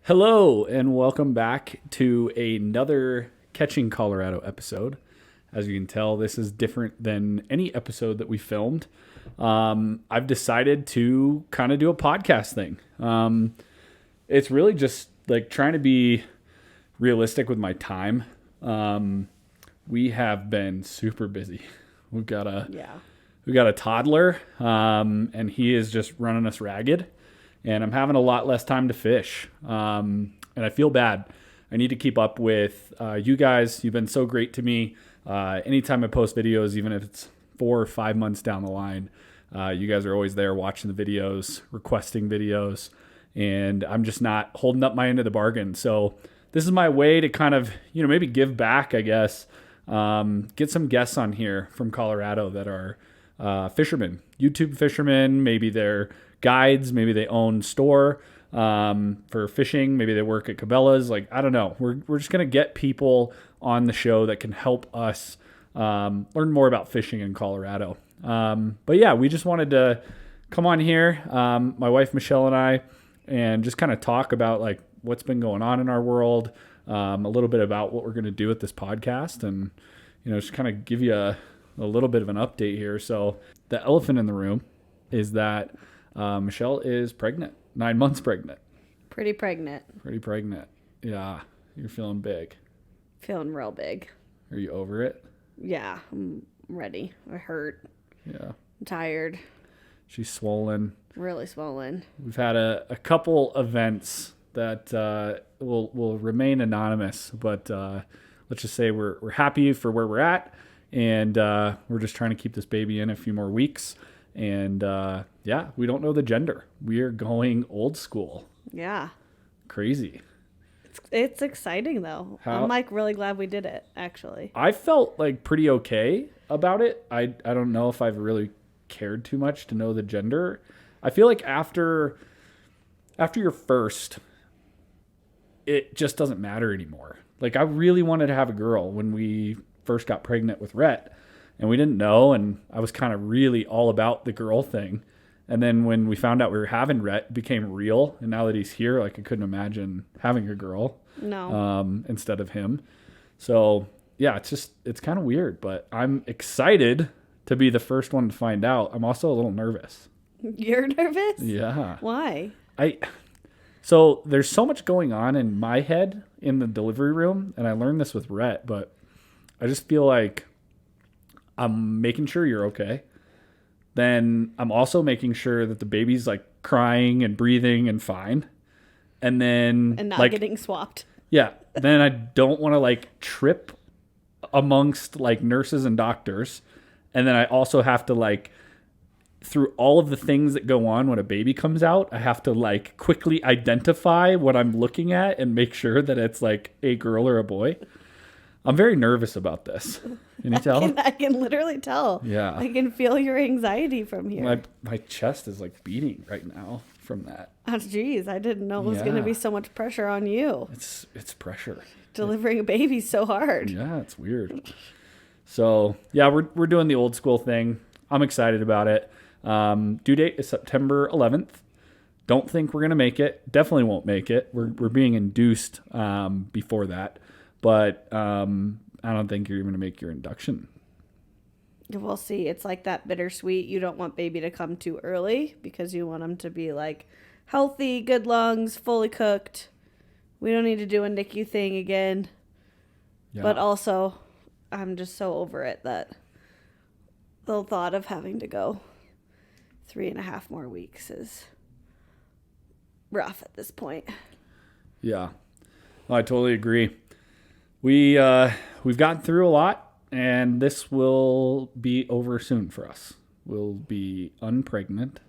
Hello, and welcome back to another Catching Colorado episode. As you can tell, this is different than any episode that we filmed. I've decided to kind of do a podcast thing. It's really just like trying to be realistic with my time. We have been super busy. We've got a toddler, and he is just running us ragged. And I'm having a lot less time to fish. And I feel bad. I need to keep up with you guys. You've been so great to me. Anytime I post videos, even if it's 4 or 5 months down the line, you guys are always there watching the videos, requesting videos. And I'm just not holding up my end of the bargain. So this is my way to kind of, maybe give back, I guess. Get some guests on here from Colorado that are fishermen, YouTube fishermen. Maybe they're guides, maybe they own store for fishing, maybe they work at Cabela's. Like, I don't know. We're just gonna get people on the show that can help us learn more about fishing in Colorado. But yeah, we just wanted to come on here, my wife Michelle and I, and just kind of talk about like what's been going on in our world, a little bit about what we're gonna do with this podcast, and just kind of give you a little bit of an update here. So the elephant in the room is that Michelle is pregnant, 9 months pregnant. Pretty pregnant. Yeah. You're feeling big. Feeling real big. Are you over it? Yeah, I'm ready. I hurt. Yeah. I'm tired. She's swollen. Really swollen. We've had a couple events that will remain anonymous, but let's just say we're happy for where we're at, and we're just trying to keep this baby in a few more weeks. And we don't know the gender. We are going old school. Yeah. Crazy. It's exciting though. I'm like really glad we did it, actually. I felt like pretty okay about it. I don't know if I've really cared too much to know the gender. I feel like after your first, it just doesn't matter anymore. Like, I really wanted to have a girl when we first got pregnant with Rhett. And we didn't know, and I was kind of really all about the girl thing. And then when we found out we were having Rhett, it became real. And now that he's here, like, I couldn't imagine having a girl instead of him. So, yeah, it's kind of weird. But I'm excited to be the first one to find out. I'm also a little nervous. You're nervous? Yeah. Why? So there's so much going on in my head in the delivery room. And I learned this with Rhett, but I just feel like I'm making sure you're okay. Then I'm also making sure that the baby's like crying and breathing and fine. And then and not like, getting swapped. Yeah. Then I don't want to like trip amongst like nurses and doctors. And then I also have to like, through all of the things that go on when a baby comes out, I have to like quickly identify what I'm looking at and make sure that it's like a girl or a boy. I'm very nervous about this. Can you tell? I can literally tell. Yeah. I can feel your anxiety from here. My chest is like beating right now from that. Oh, geez. I didn't know it was going to be so much pressure on you. It's pressure. Delivering a baby's so hard. Yeah, it's weird. So, yeah, we're doing the old school thing. I'm excited about it. Due date is September 11th. Don't think we're going to make it. Definitely won't make it. We're being induced before that. But I don't think you're even going to make your induction. We'll see. It's like that bittersweet. You don't want baby to come too early because you want them to be like healthy, good lungs, fully cooked. We don't need to do a NICU thing again. Yeah. But also, I'm just so over it that the thought of having to go 3.5 more weeks is rough at this point. Yeah, well, I totally agree. We've gotten through a lot, and this will be over soon for us. We'll be unpregnant.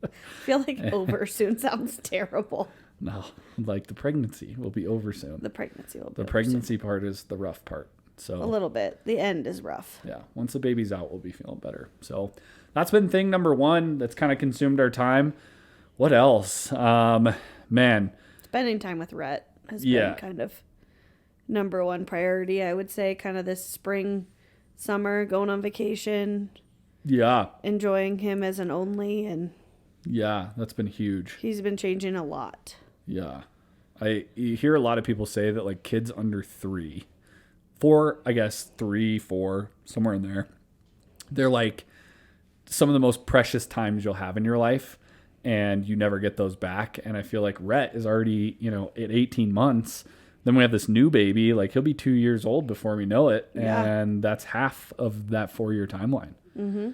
I feel like over soon sounds terrible. No, like the pregnancy will be over soon. The pregnancy will be The pregnancy part is the rough part. So a little bit. The end is rough. Yeah, once the baby's out, we'll be feeling better. So that's been thing number one that's kind of consumed our time. What else? Man. Spending time with Rhett has been kind of number one priority, I would say, kind of this spring, summer, going on vacation. Yeah. Enjoying him as an only, and yeah, that's been huge. He's been changing a lot. Yeah. You hear a lot of people say that like kids under 3, 4, I guess 3, 4, somewhere in there, they're like some of the most precious times you'll have in your life, and you never get those back. And I feel like Rhett is already, at 18 months. Then we have this new baby, like he'll be 2 years old before we know it. Yeah. And that's half of that 4-year timeline. Mm-hmm.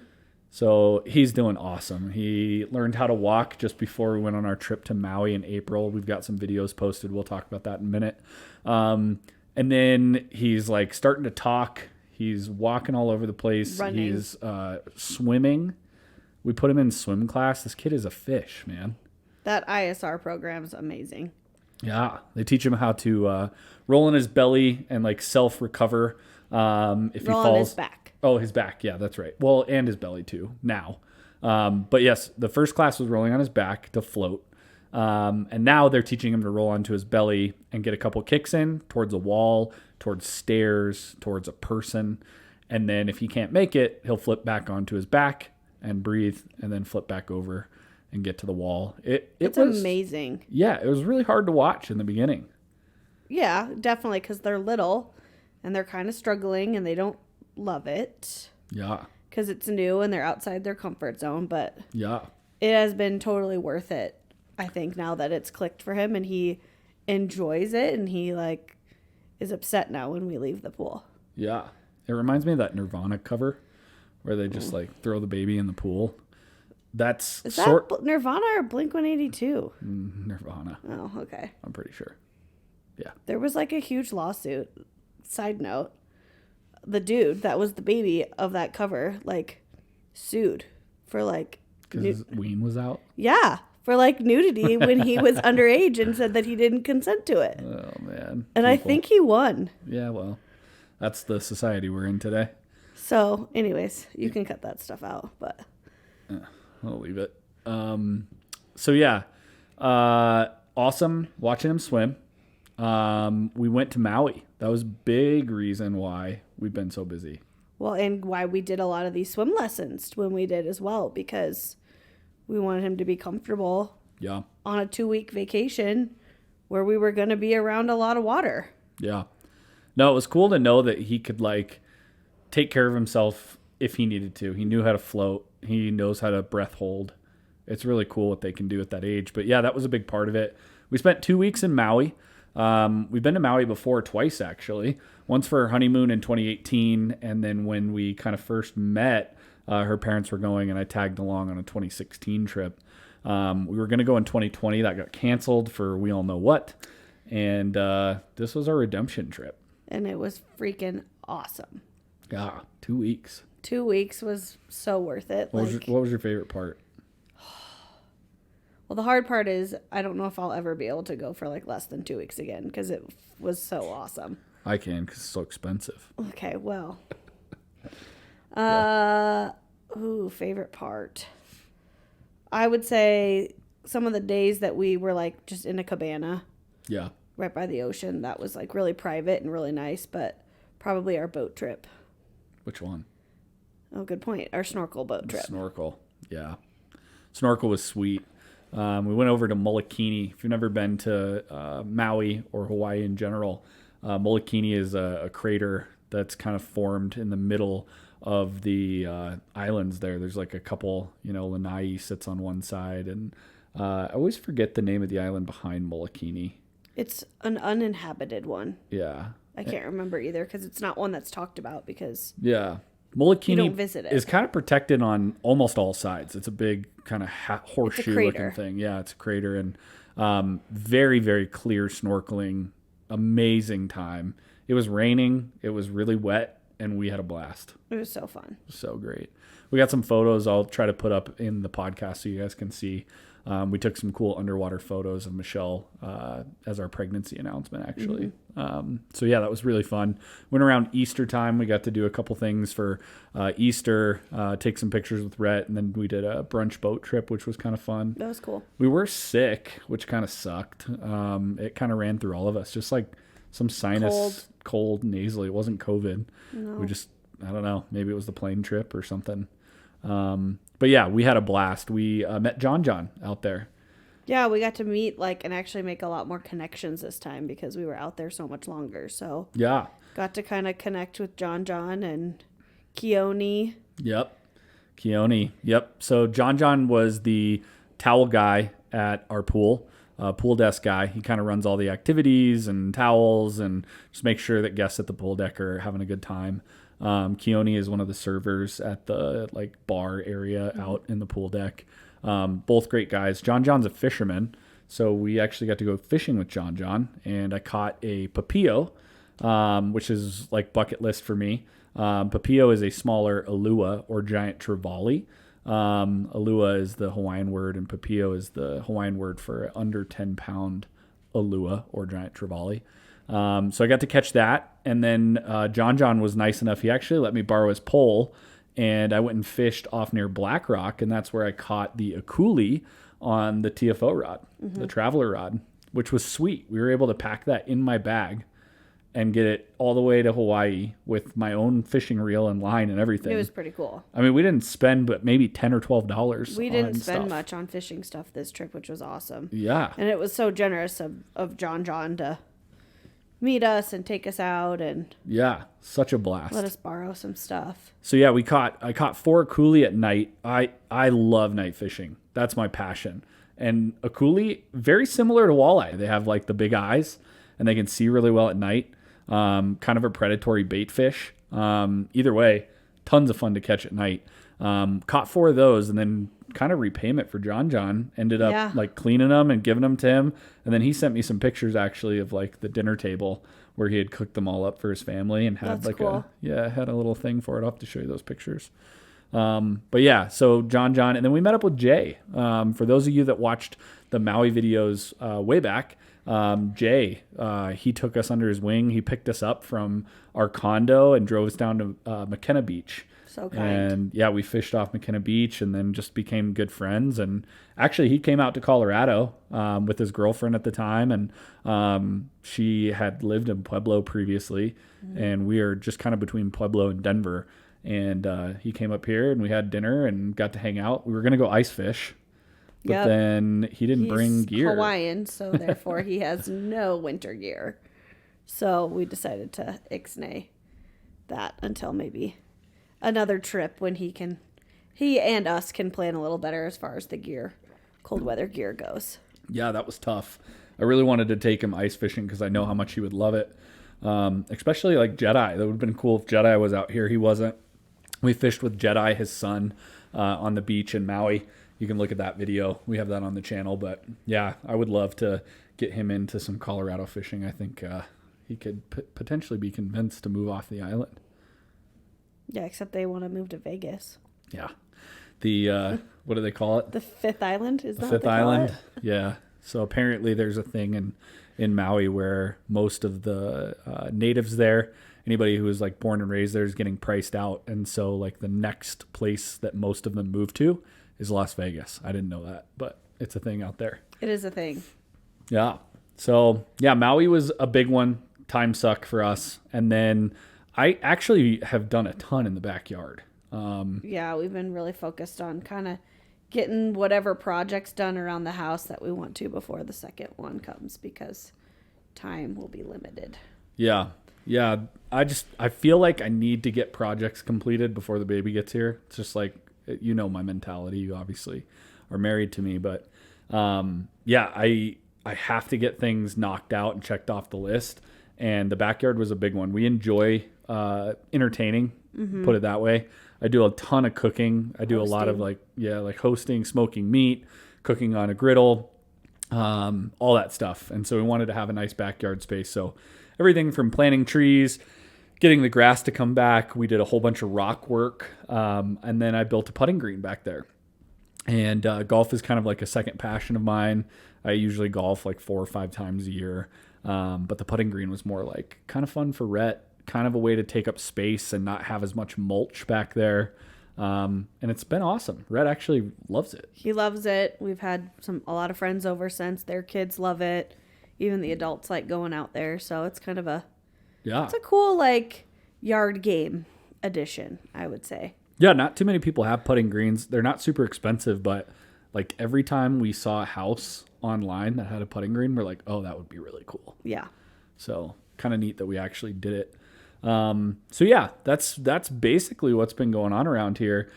So he's doing awesome. He learned how to walk just before we went on our trip to Maui in April. We've got some videos posted. We'll talk about that in a minute. And then he's like starting to talk. He's walking all over the place. Running. He's swimming. We put him in swim class. This kid is a fish, man. That ISR program is amazing. Yeah. They teach him how to roll on his belly and like self-recover if Roll he on falls. his back. Oh, his back. Yeah, that's right. Well, and his belly too now. But yes, the first class was rolling on his back to float. And now they're teaching him to roll onto his belly and get a couple kicks in towards a wall, towards stairs, towards a person. And then if he can't make it, he'll flip back onto his back and breathe and then flip back over and get to the wall. It's amazing. Yeah, it was really hard to watch in the beginning. Yeah, definitely, because they're little and they're kind of struggling and they don't love it. Yeah. Because it's new and they're outside their comfort zone. But Yeah. it has been totally worth it, I think, now that it's clicked for him and he enjoys it and he like is upset now when we leave the pool. Yeah. It reminds me of that Nirvana cover where they just like throw the baby in the pool. That's Is that Nirvana or Blink-182? Nirvana. Oh, okay. I'm pretty sure. Yeah. There was like a huge lawsuit. Side note, the dude that was the baby of that cover like sued for like Because his ween was out. Yeah, for like nudity when he was underage and said that he didn't consent to it. Oh man. And I think he won. Yeah, well, that's the society we're in today. So, anyways, you can cut that stuff out, but I'll leave it. So yeah, awesome watching him swim. We went to Maui. That was a big reason why we've been so busy. well, and why we did a lot of these swim lessons when we did as well, because we wanted him to be comfortable Yeah. on a 2-week vacation where we were going to be around a lot of water. Yeah. No, it was cool to know that he could like take care of himself if he needed to. He knew how to float. He knows how to breath hold. It's really cool what they can do at that age. But yeah, that was a big part of it. We spent 2 weeks in Maui. We've been to Maui before twice, actually. Once for her honeymoon in 2018. And then when we kind of first met, her parents were going and I tagged along on a 2016 trip. We were going to go in 2020. That got canceled for we all know what. And this was our redemption trip. And it was freaking awesome. Yeah, 2 weeks. 2 weeks was so worth it. What was your favorite part? Well, the hard part is I don't know if I'll ever be able to go for like less than 2 weeks again because it was so awesome. I can because it's so expensive. Okay, well. Favorite part. I would say some of the days that we were like just in a cabana. Yeah. Right by the ocean. That was like really private and really nice, but probably our boat trip. Which one? Oh, good point. Our snorkel boat trip. Snorkel. Yeah. Snorkel was sweet. We went over to Molokini. If you've never been to Maui or Hawaii in general, Molokini is a crater that's kind of formed in the middle of the islands there. There's like a couple, Lanai sits on one side. And I always forget the name of the island behind Molokini. It's an uninhabited one. Yeah. I can't remember either because it's not one that's talked about because Yeah. you Molokini don't visit it. is kind of protected on almost all sides. It's a big kind of horseshoe looking thing. Yeah, it's a crater and very, very clear snorkeling. Amazing time. It was raining. It was really wet and we had a blast. It was so fun. So great. We got some photos I'll try to put up in the podcast so you guys can see. We took some cool underwater photos of Michelle as our pregnancy announcement, actually. So, yeah, that was really fun. Went around Easter time. We got to do a couple things for Easter, take some pictures with Rhett, and then we did a brunch boat trip, which was kind of fun. That was cool. We were sick, which kind of sucked. It kind of ran through all of us, just like some sinus, cold nasally. It wasn't COVID. No. We just, I don't know, maybe it was the plane trip or something. But yeah, we had a blast. We met John out there, Yeah, we got to meet and actually make a lot more connections this time because we were out there so much longer. So Yeah. got to kind of connect with John and Keone. Yep. Keone. Yep. So John was the towel guy at our pool desk guy. He kind of runs all the activities and towels and just make sure that guests at the pool deck are having a good time. Keone is one of the servers at the bar area out in the pool deck. Both great guys. John's a fisherman, so we actually got to go fishing with John, and I caught a papio, which is bucket list for me. Papio is a smaller alua or giant trevally. Alua is the Hawaiian word, and papio is the Hawaiian word for under 10-pound alua or giant trevally. So I got to catch that, and then John was nice enough. He actually let me borrow his pole, and I went and fished off near Black Rock, and that's where I caught the akuli on the TFO rod, the traveler rod, which was sweet. We were able to pack that in my bag and get it all the way to Hawaii with my own fishing reel and line and everything. It was pretty cool. I mean, we didn't spend but maybe $10 or $12. We didn't spend much on fishing stuff this trip, which was awesome. Yeah. And it was so generous of John to meet us and take us out and yeah, such a blast. let us borrow some stuff. So yeah, I caught 4 akuli at night. I love night fishing. That's my passion. And akuli, very similar to walleye. They have the big eyes and they can see really well at night. Kind of a predatory bait fish. Either way, tons of fun to catch at night. Caught 4 of those, and then kind of repayment for John ended up cleaning them and giving them to him. And then he sent me some pictures actually of the dinner table where he had cooked them all up for his family and had cool. had a little thing for it. I'll have to show you those pictures. But yeah, so John, and then we met up with Jay. For those of you that watched the Maui videos way back, Jay, he took us under his wing. He picked us up from our condo and drove us down to McKenna Beach. So kind. And yeah, we fished off McKenna Beach and then just became good friends. And actually, he came out to Colorado with his girlfriend at the time, and she had lived in Pueblo previously, and we are just kind of between Pueblo and Denver. And he came up here, and we had dinner and got to hang out. We were going to go ice fish. But then he didn't bring gear. He's Hawaiian, so therefore he has no winter gear. So we decided to ixnay that until maybe another trip when he and us can plan a little better as far as the cold weather gear goes. Yeah, that was tough. I really wanted to take him ice fishing because I know how much he would love it. Especially Jedi. That would have been cool if Jedi was out here. He wasn't. We fished with Jedi, his son, on the beach in Maui. You can look at that video. We have that on the channel. But yeah, I would love to get him into some Colorado fishing. I think he could potentially be convinced to move off the island. Yeah, except they want to move to Vegas. Yeah. The, what do they call it? The Fifth Island? Is that the Fifth Island? Yeah. So apparently there's a thing in Maui where most of the natives there, anybody who was born and raised there, is getting priced out. And so the next place that most of them move to is Las Vegas. I didn't know that, but it's a thing out there. It is a thing. Yeah. So yeah, Maui was a big one. Time suck for us. And then I actually have done a ton in the backyard. Yeah, we've been really focused on kind of getting whatever projects done around the house that we want to before the second one comes because time will be limited. Yeah. Yeah. I feel like I need to get projects completed before the baby gets here. It's just my mentality. You obviously are married to me, but yeah, I have to get things knocked out and checked off the list. And the backyard was a big one. We enjoy entertaining, put it that way. I do a ton of cooking. I do a lot of hosting, smoking meat, cooking on a griddle, all that stuff. And so we wanted to have a nice backyard space. So everything from planting trees, getting the grass to come back. We did a whole bunch of rock work. And then I built a putting green back there. And golf is kind of a second passion of mine. I usually golf 4 or 5 times a year. But the putting green was more kind of fun for Rhett, kind of a way to take up space and not have as much mulch back there. And it's been awesome. Rhett actually loves it. He loves it. We've had a lot of friends over since. Their kids love it. Even the adults like going out there. So it's kind of it's a cool yard game addition, I would say. Yeah, not too many people have putting greens. They're not super expensive, but every time we saw a house online that had a putting green. We're like, oh, that would be really cool. Yeah. So kind of neat that we actually did it. So yeah, that's basically what's been going on around here.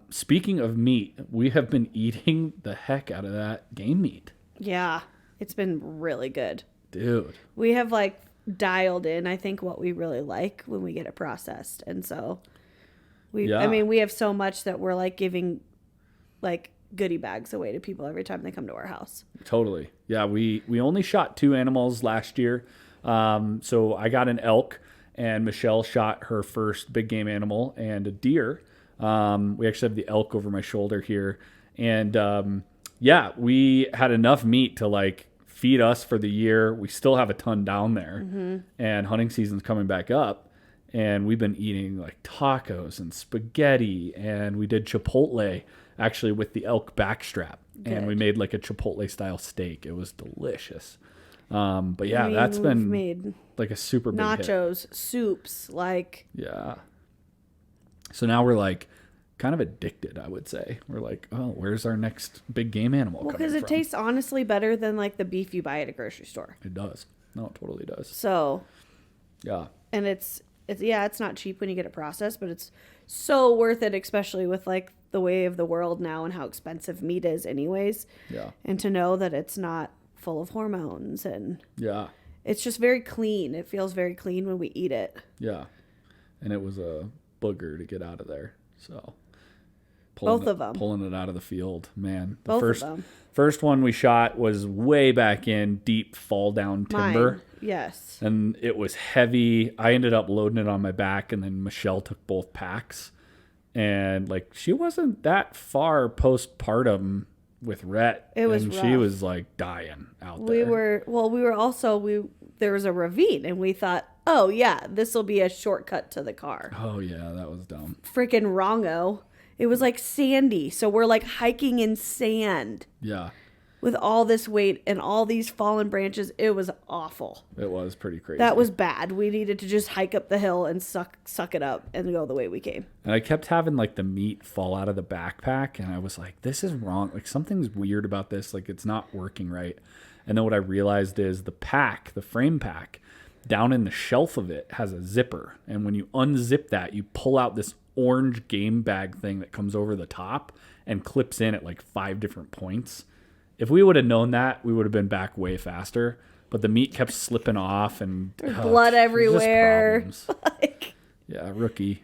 Speaking of meat, we have been eating the heck out of that game meat. Yeah. It's been really good. Dude. We have like dialed in, I think, what we really like when we get it processed. And so we have so much that we're like giving like goodie bags away to people every time they come to our house. Totally. Yeah. We only shot 2 animals last year. So I got an elk and Michelle shot her first big game animal and a deer. We actually have the elk over my shoulder here. And, yeah, we had enough meat to like feed us for the year. We still have a ton down there, and hunting season's coming back up. And we've been eating like tacos and spaghetti, and we did Chipotle actually with the elk backstrap, and we made like a Chipotle style steak. It was delicious. But yeah, that's been made like a super big nachos, hit. Soups, like yeah. So now we're like kind of addicted, I would say. We're like, oh, where's our next big game animal? Well, because it tastes honestly better than like the beef you buy at a grocery store. It does. No, it totally does. So, yeah. And it's not cheap when you get it processed, but it's so worth it, especially with like the way of the world now and how expensive meat is anyways. Yeah. And to know that it's not full of hormones and yeah. It's just very clean. It feels very clean when we eat it. Yeah. And it was a booger to get out of there. So both of them. Pulling it out of the field, man. Both of them. First one we shot was way back in deep fall down timber. Mine. Yes. And it was heavy. I ended up loading it on my back, and then Michelle took both packs. And like she wasn't that far postpartum with Rhett. It was and rough. She was like dying out there. There was a ravine, and we thought, oh yeah, this will be a shortcut to the car. Oh yeah, that was dumb. Freaking wrongo. It was like sandy. So we're like hiking in sand. Yeah. With all this weight and all these fallen branches. It was awful. It was pretty crazy. That was bad. We needed to just hike up the hill and suck it up and go the way we came. And I kept having like the meat fall out of the backpack. And I was like, this is wrong. Like something's weird about this. Like it's not working right. And then what I realized is the frame pack, down in the shelf of it has a zipper. And when you unzip that, you pull out this orange game bag thing that comes over the top and clips in at like 5 different points. If we would have known that, we would have been back way faster. But the meat kept slipping off and blood everywhere. Yeah, rookie.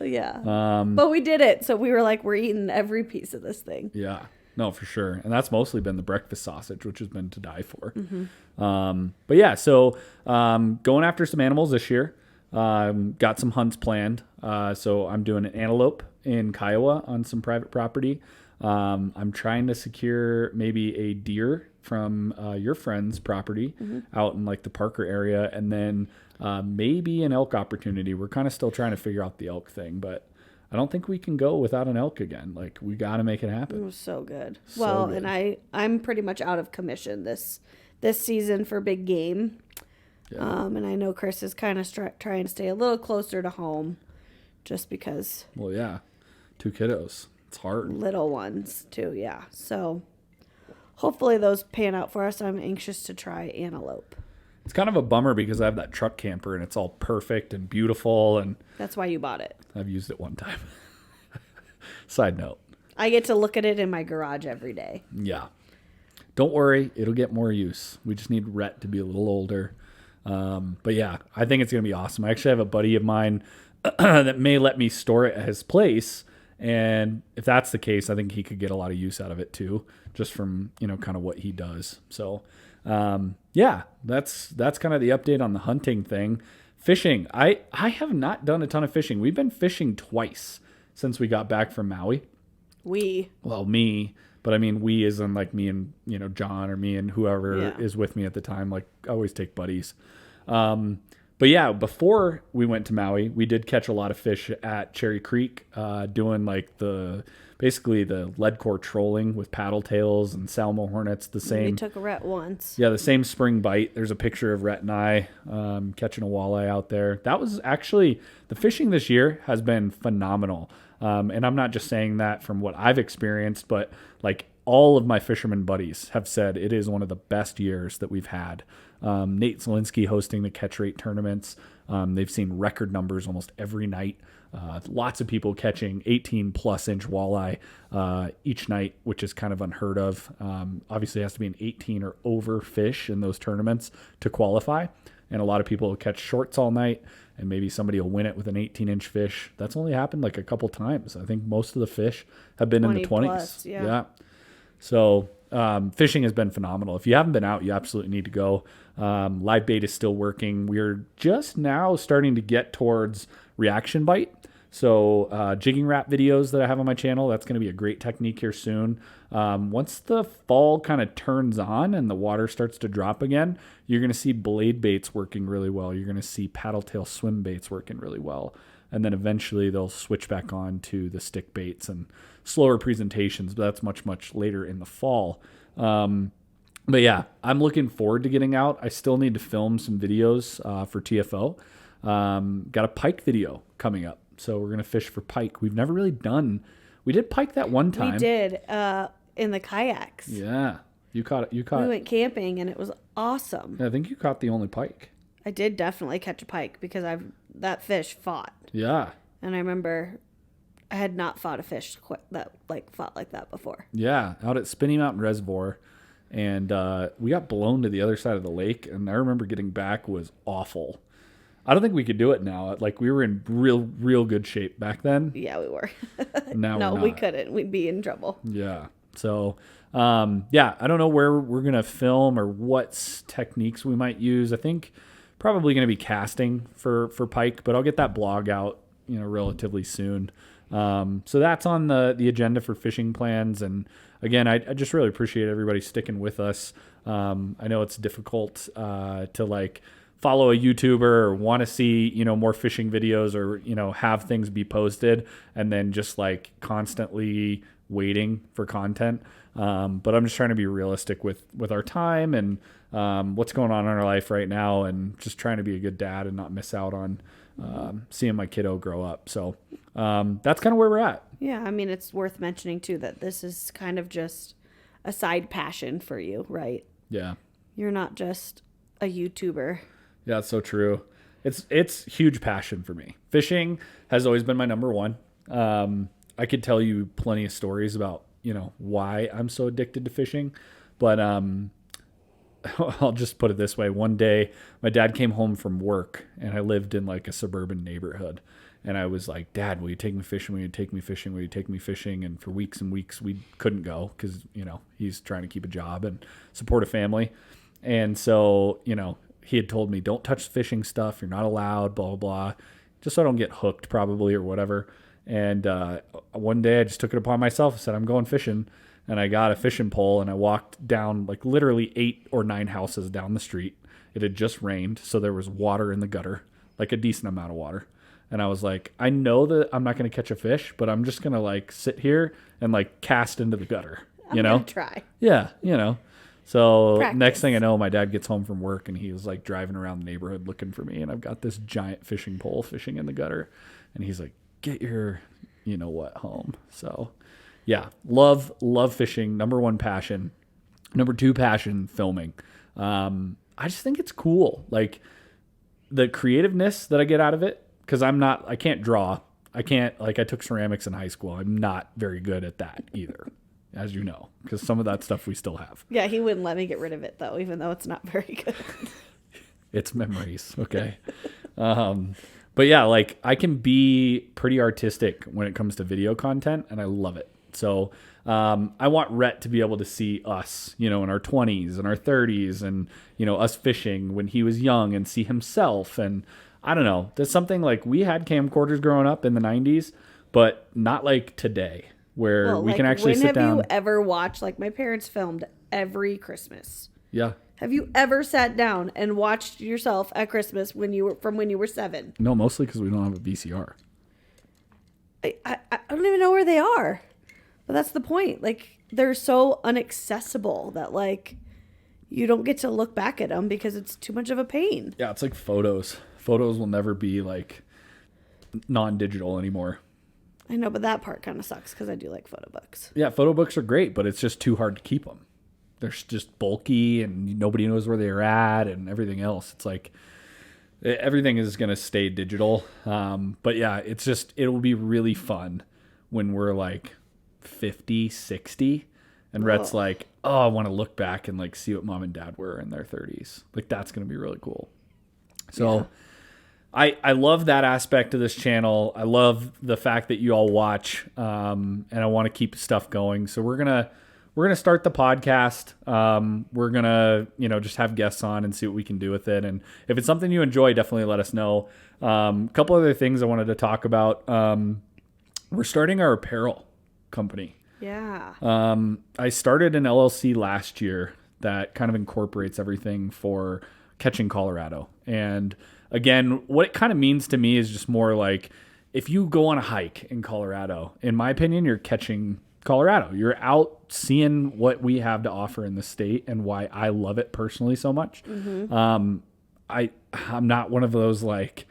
Yeah. But we did it. So we were like, we're eating every piece of this thing. Yeah. No, for sure. And that's mostly been the breakfast sausage, which has been to die for. Mm-hmm. But yeah, so going after some animals this year. Got some hunts planned. So I'm doing an antelope in Kiowa on some private property. I'm trying to secure maybe a deer from your friend's property out in like the Parker area, and then maybe an elk opportunity. We're kind of still trying to figure out the elk thing, but I don't think we can go without an elk again. Like we got to make it happen. It was so good. Good. And I'm pretty much out of commission this season for big game. Yeah. And I know Chris is kind of trying to stay a little closer to home just because. Well, yeah. 2 kiddos. It's hard. Little ones, too, yeah. So hopefully those pan out for us. I'm anxious to try antelope. It's kind of a bummer because I have that truck camper and it's all perfect and beautiful. And that's why you bought it. I've used it one time. Side note. I get to look at it in my garage every day. Yeah. Don't worry. It'll get more use. We just need Rhett to be a little older. But yeah, I think it's going to be awesome. I actually have a buddy of mine that may let me store it at his place. And if that's the case, I think he could get a lot of use out of it too, just from, kind of what he does. So, yeah, that's kind of the update on the hunting thing. Fishing. I have not done a ton of fishing. We've been fishing twice since we got back from Maui. Me, but I mean, we as in like me and, John or me and whoever is with me at the time. Like I always take buddies. But yeah, before we went to Maui, we did catch a lot of fish at Cherry Creek, doing like basically the lead core trolling with paddle tails and Salmo hornets. The same. We took a Rhett once. Yeah, the same spring bite. There's a picture of Rhett and I catching a walleye out there. That was actually, the fishing this year has been phenomenal. And I'm not just saying that from what I've experienced, but like all of my fisherman buddies have said it is one of the best years that we've had. Nate Zielinski hosting the catch rate tournaments. They've seen record numbers almost every night. Lots of people catching 18 plus inch walleye each night, which is kind of unheard of. Obviously, it has to be an 18 or over fish in those tournaments to qualify. And a lot of people will catch shorts all night, and maybe somebody will win it with an 18-inch fish. That's only happened like a couple times. I think most of the fish have been in the 20s. Plus, yeah. So fishing has been phenomenal. If you haven't been out, you absolutely need to go. Live bait is still working. We're just now starting to get towards reaction bite. So jigging wrap videos that I have on my channel, that's going to be a great technique here soon. Once the fall kind of turns on and the water starts to drop again, you're going to see blade baits working really well. You're going to see paddle tail swim baits working really well. And then eventually they'll switch back on to the stick baits and slower presentations, but that's much, much later in the fall. But yeah, I'm looking forward to getting out. I still need to film some videos for TFO. Got a pike video coming up. So we're going to fish for pike. We've never really done... We did pike that one time. We did in the kayaks. Yeah. You caught it. We went camping and it was awesome. I think you caught the only pike. I did definitely catch a pike because that fish fought. Yeah. And I remember I had not fought a fish that fought like that before. Yeah, out at Spinny Mountain Reservoir. And we got blown to the other side of the lake, and I remember getting back was awful. I don't think we could do it now. Like, we were in real good shape back then. Yeah, we were. Now no, we're not. we couldn't. We'd be in trouble. Yeah. So, yeah, I don't know where we're going to film or what techniques we might use. I think probably going to be casting for pike, but I'll get that blog out, relatively soon. So that's on the agenda for fishing plans. And again, I just really appreciate everybody sticking with us. I know it's difficult to follow a YouTuber or want to see, more fishing videos or, have things be posted and then just constantly waiting for content. But I'm just trying to be realistic with our time and what's going on in our life right now and just trying to be a good dad and not miss out on seeing my kiddo grow up. So that's kind of where we're at. Yeah, I mean, it's worth mentioning, too, that this is kind of just a side passion for you, right? Yeah. You're not just a YouTuber. Yeah, it's so true. It's huge passion for me. Fishing has always been my number one. I could tell you plenty of stories about, why I'm so addicted to fishing. But I'll just put it this way. One day, my dad came home from work, and I lived in a suburban neighborhood. And I was like, Dad, will you take me fishing? Will you take me fishing? Will you take me fishing? And for weeks and weeks, we couldn't go because, he's trying to keep a job and support a family. And so, he had told me, don't touch the fishing stuff. You're not allowed, blah, blah, blah. Just so I don't get hooked probably or whatever. And one day I just took it upon myself. I said, I'm going fishing. And I got a fishing pole and I walked down literally 8 or 9 houses down the street. It had just rained. So there was water in the gutter, a decent amount of water. And I was like, I know that I'm not going to catch a fish, but I'm just going to sit here and cast into the gutter. I'm going to try. Yeah, So Practice. Next thing I know, my dad gets home from work and he was driving around the neighborhood looking for me. And I've got this giant fishing pole fishing in the gutter. And he's like, get your, what home. So yeah, love fishing. Number 1 passion. Number 2 passion, filming. I just think it's cool. The creativeness that I get out of it. Cause I can't draw. I took ceramics in high school. I'm not very good at that either. As you know, because some of that stuff we still have. Yeah, he wouldn't let me get rid of it, though, even though it's not very good. It's memories, okay? But yeah, I can be pretty artistic when it comes to video content, and I love it. So I want Rhett to be able to see us, in our 20s and our 30s and, us fishing when he was young and see himself. And I don't know, there's something we had camcorders growing up in the 90s, but not like today. Where we can actually sit down. When have you ever watched, my parents filmed every Christmas. Yeah. Have you ever sat down and watched yourself at Christmas when you were 7? No, mostly because we don't have a VCR. I don't even know where they are. But that's the point. They're so inaccessible that, you don't get to look back at them because it's too much of a pain. Yeah, it's like photos. Photos will never be, non-digital anymore. I know, but that part kind of sucks because I do like photo books. Yeah, photo books are great, but it's just too hard to keep them. They're just bulky and nobody knows where they're at and everything else. It's like everything is going to stay digital. But yeah, it'll be really fun when we're like 50, 60 and Rhett's like, oh, I want to look back and like see what mom and dad were in their 30s. Like that's going to be really cool. So I love that aspect of this channel. I love the fact that you all watch, and I want to keep stuff going. So we're gonna start the podcast. We're gonna just have guests on and see what we can do with it. And if it's something you enjoy, definitely let us know. A couple other things I wanted to talk about. We're starting our apparel company. Yeah. I started an LLC last year that kind of incorporates everything for catching Colorado. And again, what it kind of means to me is just more like if you go on a hike in Colorado, in my opinion, you're catching Colorado. You're out seeing what we have to offer in the state and why I love it personally so much. Mm-hmm. I'm not one of those like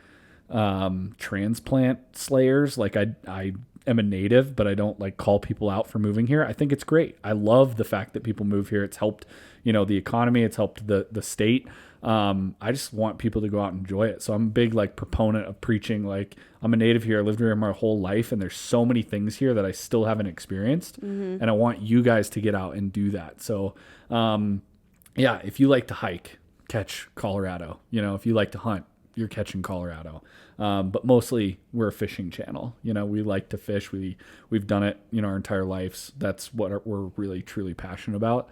transplant slayers. Like I am a native, but I don't like call people out for moving here. I think it's great. I love the fact that people move here. It's helped, the economy. It's helped the state. I just want people to go out and enjoy it. So I'm a big like proponent of preaching. Like I'm a native here. I lived here my whole life and there's so many things here that I still haven't experienced. Mm-hmm. And I want you guys to get out and do that. So, if you like to hike, catch Colorado, if you like to hunt, you're catching Colorado. But mostly we're a fishing channel. We like to fish. We've done it, our entire lives. That's what we're really, truly passionate about.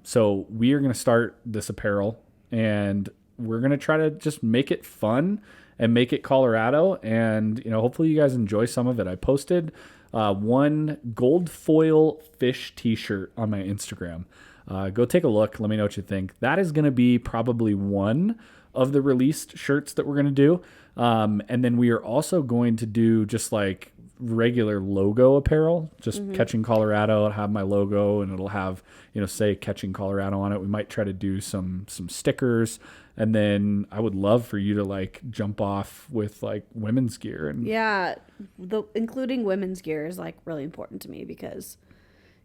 So we are going to start this apparel and we're going to try to just make it fun and make it Colorado. And, hopefully you guys enjoy some of it. I posted one gold foil fish t-shirt on my Instagram. Go take a look. Let me know what you think. That is going to be probably one of the released shirts that we're going to do. And then we are also going to do just like regular logo apparel, just Catching Colorado. It'll have my logo and it'll have, say Catching Colorado on it. We might try to do some stickers. And then I would love for you to like jump off with like women's gear. And yeah, including women's gear is like really important to me because,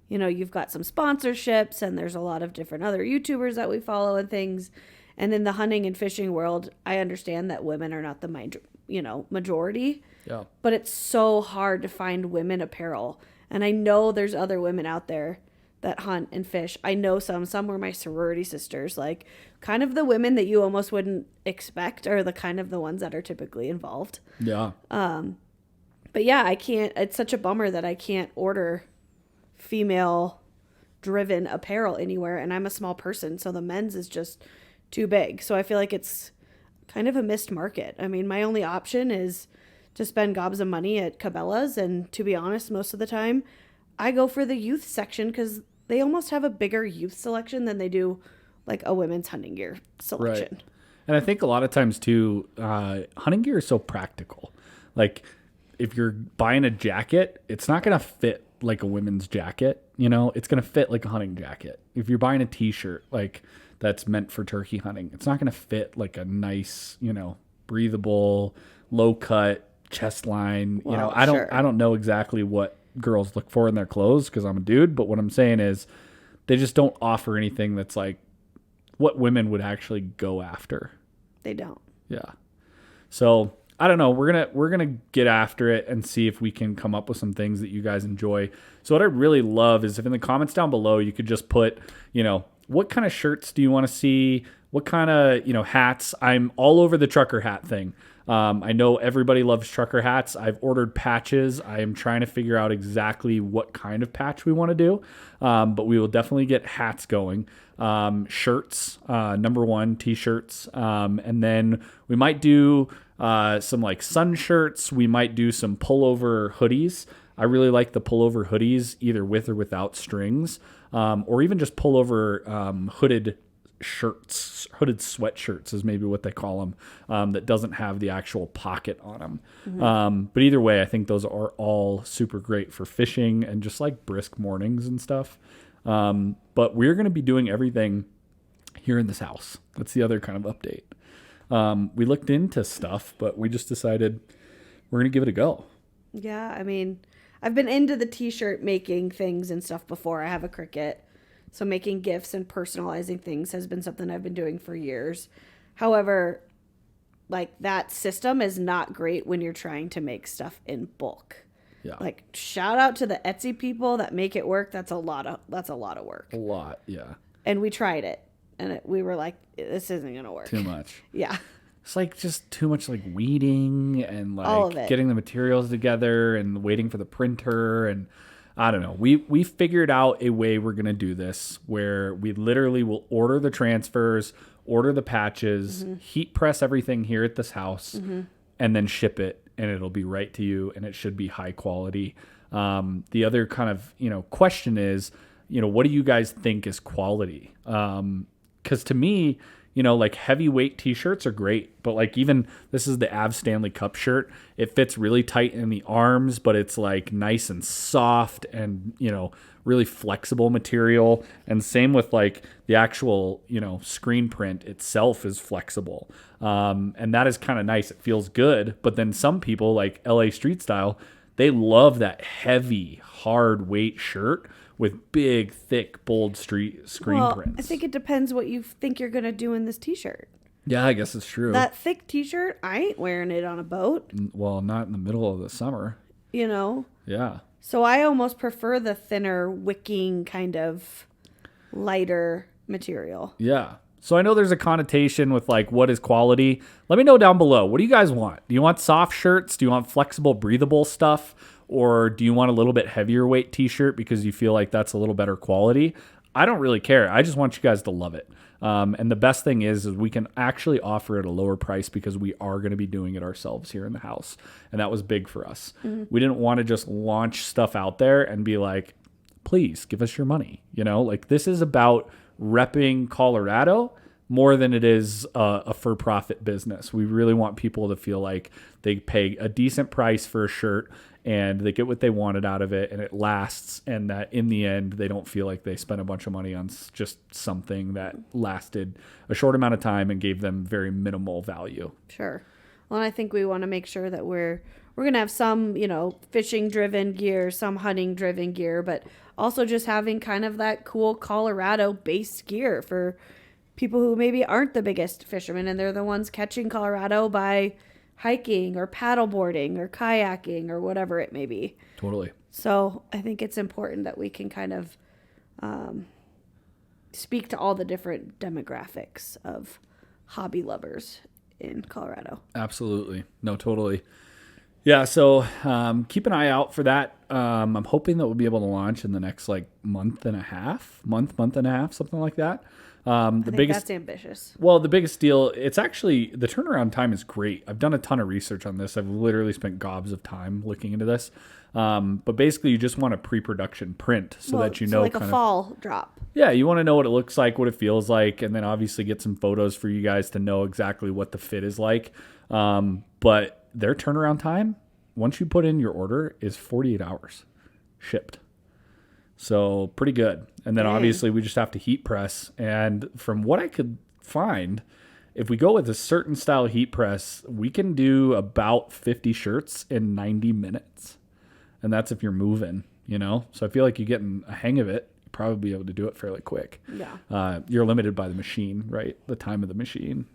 you've got some sponsorships and there's a lot of different other YouTubers that we follow and things. And in the hunting and fishing world, I understand that women are not the majority. Yeah. But it's so hard to find women apparel. And I know there's other women out there that hunt and fish. I know some were my sorority sisters, like kind of the women that you almost wouldn't expect are the kind of the ones that are typically involved. Yeah. But yeah, I can't, it's such a bummer that I can't order female driven apparel anywhere. And I'm a small person. So the men's is just too big. So I feel like it's kind of a missed market. I mean, my only option is to spend gobs of money at Cabela's. And to be honest, most of the time I go for the youth section because they almost have a bigger youth selection than they do like a women's hunting gear selection. Right. And I think a lot of times too, hunting gear is so practical. Like if you're buying a jacket, it's not going to fit like a women's jacket. It's going to fit like a hunting jacket. If you're buying a t-shirt, like that's meant for turkey hunting, it's not going to fit like a nice, breathable, low cut chest line. Well, I don't know exactly what girls look for in their clothes because I'm a dude, but what I'm saying is they just don't offer anything that's like what women would actually go after. They don't. Yeah. So I don't know. We're gonna get after it and see if we can come up with some things that you guys enjoy. So what I really love is if in the comments down below you could just put, what kind of shirts do you want to see? What kind of, hats? I'm all over the trucker hat thing. I know everybody loves trucker hats. I've ordered patches. I am trying to figure out exactly what kind of patch we want to do. But we will definitely get hats going. Shirts, number one, t-shirts. And then we might do some like sun shirts. We might do some pullover hoodies. I really like the pullover hoodies, either with or without strings, or even just pullover hooded shirts, hooded sweatshirts is maybe what they call them, that doesn't have the actual pocket on them. Mm-hmm. But either way, I think those are all super great for fishing and just like brisk mornings and stuff. But we're going to be doing everything here in this house. That's the other kind of update. We looked into stuff, but we just decided we're going to give it a go. Yeah, I mean, I've been into the t-shirt making things and stuff before. I have a Cricut. So making gifts and personalizing things has been something I've been doing for years. However, like that system is not great when you're trying to make stuff in bulk. Yeah. Like shout out to the Etsy people that make it work. That's a lot of work. A lot, yeah. And we tried it and we were like, this isn't going to work. Too much. Yeah. It's like just too much like weeding and All of like it. getting the materials together and waiting for the printer, and I don't know. We figured out a way we're going to do this where we literally will order the transfers, order the patches, heat press everything here at this house, and then ship it, and it'll be right to you, and it should be high quality. The other kind of, question is, what do you guys think is quality? Because to me, like heavyweight t-shirts are great, but like even this is the Av Stanley Cup shirt. It fits really tight in the arms, but it's like nice and soft and, really flexible material. And same with like the actual, screen print itself is flexible. And that is kind of nice. It feels good. But then some people like LA Street Style, they love that heavy, hard weight shirt with big, thick, bold screen prints. I think it depends what you think you're going to do in this t-shirt. Yeah, I guess it's true. That thick t-shirt, I ain't wearing it on a boat. Well, not in the middle of the summer. Yeah. So I almost prefer the thinner, wicking kind of lighter material. Yeah. So I know there's a connotation with like what is quality. Let me know down below. What do you guys want? Do you want soft shirts? Do you want flexible, breathable stuff? Or do you want a little bit heavier weight t-shirt because you feel like that's a little better quality? I don't really care. I just want you guys to love it. And the best thing is we can actually offer it a lower price because we are going to be doing it ourselves here in the house. And that was big for us. We didn't want to just launch stuff out there and be like, please give us your money. Like this is about repping Colorado more than it is a for-profit business. We really want people to feel like they pay a decent price for a shirt and they get what they wanted out of it and it lasts, and that in the end they don't feel like they spent a bunch of money on just something that lasted a short amount of time and gave them very minimal value. Sure. Well, and I think we want to make sure that we're going to have some, fishing driven gear, some hunting driven gear, but also just having kind of that cool Colorado based gear for people who maybe aren't the biggest fishermen and they're the ones catching Colorado by hiking or paddleboarding or kayaking or whatever it may be. Totally. So I think it's important that we can kind of speak to all the different demographics of hobby lovers in Colorado. Absolutely. No, totally. Yeah, so keep an eye out for that. I'm hoping that we'll be able to launch in the next month and a half, something like that. I think that's ambitious. Well, the biggest deal, it's actually, the turnaround time is great. I've done a ton of research on this. I've literally spent gobs of time looking into this. But basically, you just want a pre-production print so that like a fall drop. Yeah, you want to know what it looks like, what it feels like, and then obviously get some photos for you guys to know exactly what the fit is like. But their turnaround time, once you put in your order, is 48 hours shipped. So pretty good. And then obviously we just have to heat press. And from what I could find, if we go with a certain style heat press, we can do about 50 shirts in 90 minutes. And that's if you're moving, So I feel like you're getting a hang of it. You'll probably be able to do it fairly quick. Yeah. You're limited by the machine, right? The time of the machine.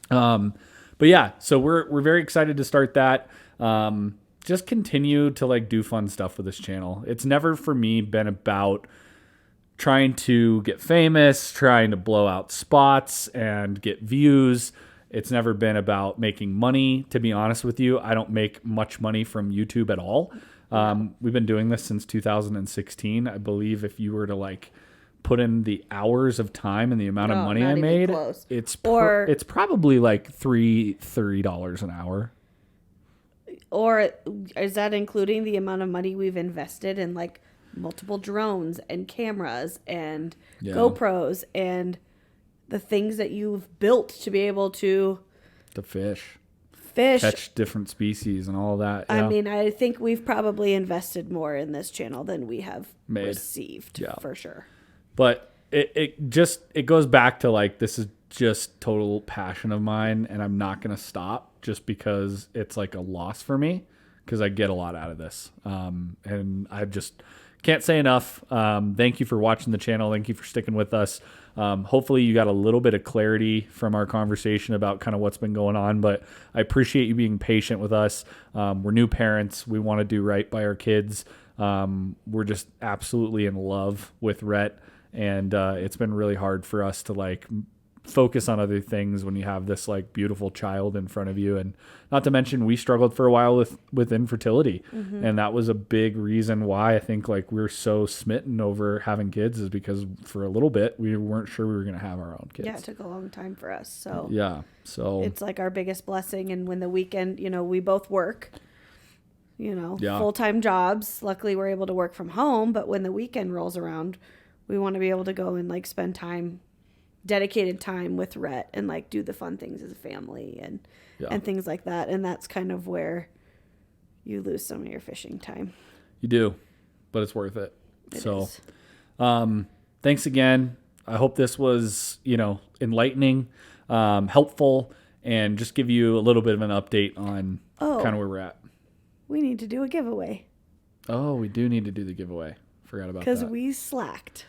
But yeah, so we're very excited to start that. Just continue to do fun stuff with this channel. It's never for me been about trying to get famous, trying to blow out spots and get views. It's never been about making money. To be honest with you, I don't make much money from YouTube at all. We've been doing this since 2016. I believe if you were to put in the hours of time and the amount of money I made, it's probably $30 an hour. Or is that including the amount of money we've invested in multiple drones and cameras and GoPros and the things that you've built to be able to fish, catch different species and all that. Yeah. I mean, I think we've probably invested more in this channel than we have received for sure. But it goes back to this is just total passion of mine, and I'm not going to stop just because it's a loss for me, because I get a lot out of this. And I just can't say enough. Thank you for watching the channel. Thank you for sticking with us. Hopefully you got a little bit of clarity from our conversation about kind of what's been going on, but I appreciate you being patient with us. We're new parents. We want to do right by our kids. We're just absolutely in love with Rhett, and it's been really hard for us to like focus on other things when you have this like beautiful child in front of you. And not to mention, we struggled for a while with infertility. And that was a big reason why I think like we're so smitten over having kids, is because for a little bit we weren't sure we were going to have our own kids. Yeah, it took a long time for us. So yeah, so it's like our biggest blessing. And when the weekend, we both work, full-time jobs. Luckily we're able to work from home, but when the weekend rolls around, we want to be able to go and like spend dedicated time with Rhett and like do the fun things as a family and things like that. And that's kind of where you lose some of your fishing time. You do, but it's worth it. Thanks again. I hope this was, enlightening, helpful, and just give you a little bit of an update on kind of where we're at. We need to do a giveaway. Oh, we do need to do the giveaway. Forgot about that. Because we slacked.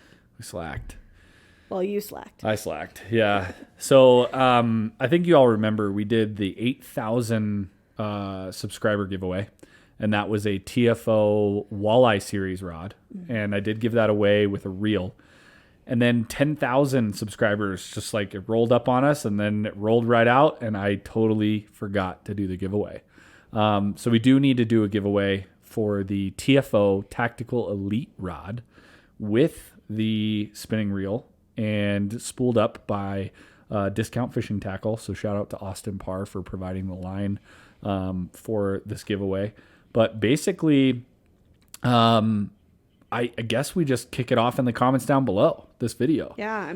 Well, you slacked. I slacked. Yeah. So I think you all remember we did the 8,000 subscriber giveaway, and that was a TFO Walleye Series rod. And I did give that away with a reel. And then 10,000 subscribers just like it rolled up on us, and then it rolled right out, and I totally forgot to do the giveaway. So we do need to do a giveaway for the TFO Tactical Elite rod with the spinning reel and spooled up by Discount Fishing Tackle. So shout out to Austin Parr for providing the line for this giveaway. But basically, I guess we just kick it off in the comments down below this video. Yeah,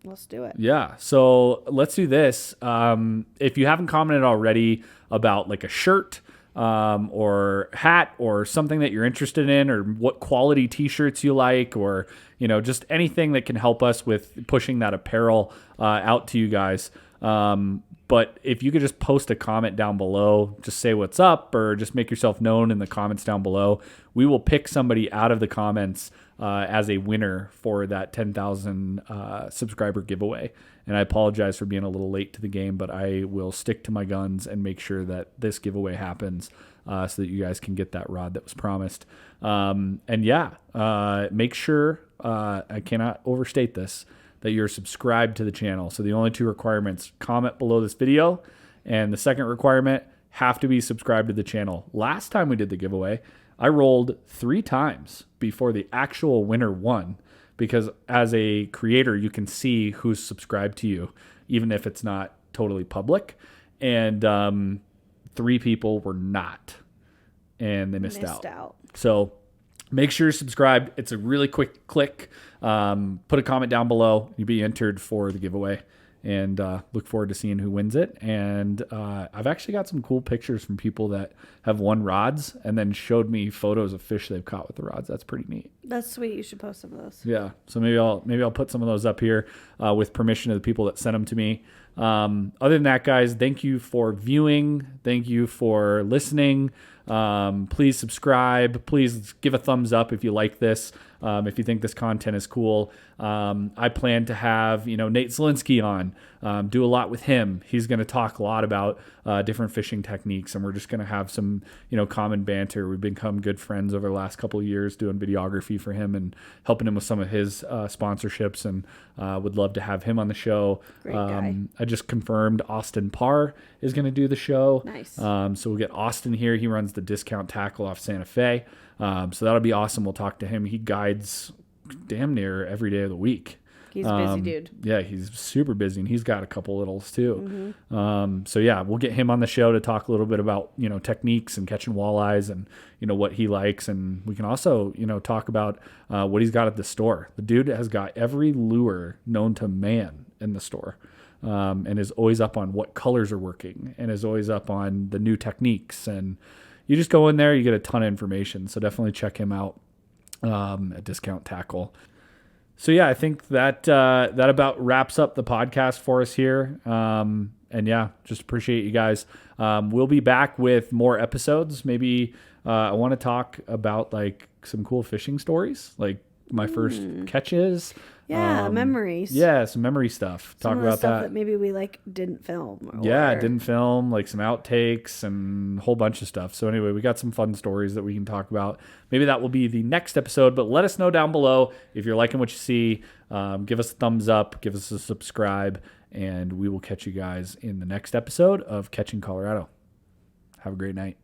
let's do it. Yeah, so let's do this. If you haven't commented already about like a shirt or hat or something that you're interested in, or what quality t-shirts you like, or just anything that can help us with pushing that apparel out to you guys. But if you could just post a comment down below, just say what's up, or just make yourself known in the comments down below, we will pick somebody out of the comments as a winner for that 10,000 subscriber giveaway. And I apologize for being a little late to the game, but I will stick to my guns and make sure that this giveaway happens so that you guys can get that rod that was promised. Make sure, I cannot overstate this, that you're subscribed to the channel. So the only two requirements: comment below this video, and the second requirement, have to be subscribed to the channel. Last time we did the giveaway, I rolled 3 times before the actual winner won, because as a creator, you can see who's subscribed to you, even if it's not totally public. And 3 people were not, and they missed out. So make sure you're subscribed. It's a really quick click. Put a comment down below. You'll be entered for the giveaway, and look forward to seeing who wins it. And I've actually got some cool pictures from people that have won rods and then showed me photos of fish they've caught with the rods. That's pretty neat. That's sweet. You should post some of those. Yeah. So maybe I'll put some of those up here with permission of the people that sent them to me. Other than that, guys, thank you for viewing. Thank you for listening. Please subscribe. Please give a thumbs up if you like this. If you think this content is cool. I plan to have, Nate Zielinski on, do a lot with him. He's going to talk a lot about different fishing techniques, and we're just going to have some, common banter. We've become good friends over the last couple of years doing videography for him and helping him with some of his sponsorships, and would love to have him on the show. Great guy. I just confirmed Austin Parr is going to do the show. Nice. So we'll get Austin here. He runs the Discount Tackle off Santa Fe. So that'll be awesome. We'll talk to him. He guides damn near every day of the week. He's a busy dude. Yeah, he's super busy, and he's got a couple littles too. So yeah, we'll get him on the show to talk a little bit about, techniques and catching walleyes and, what he likes. And we can also, talk about what he's got at the store. The dude has got every lure known to man in the store. And is always up on what colors are working, and is always up on the new techniques. And you just go in there, you get a ton of information. So definitely check him out at Discount Tackle. So yeah, I think that that about wraps up the podcast for us here. yeah, just appreciate you guys. We'll be back with more episodes. Maybe I want to talk about like some cool fishing stories, like my first catches. Yeah, memories. Yeah, some memory stuff. Some Talk of the about stuff that. maybe we like didn't film. Yeah, or- didn't film, like some outtakes and a whole bunch of stuff. So anyway, we got some fun stories that we can talk about. Maybe that will be the next episode, but let us know down below if you're liking what you see. Give us a thumbs up, give us a subscribe, and we will catch you guys in the next episode of Catching Colorado. Have a great night.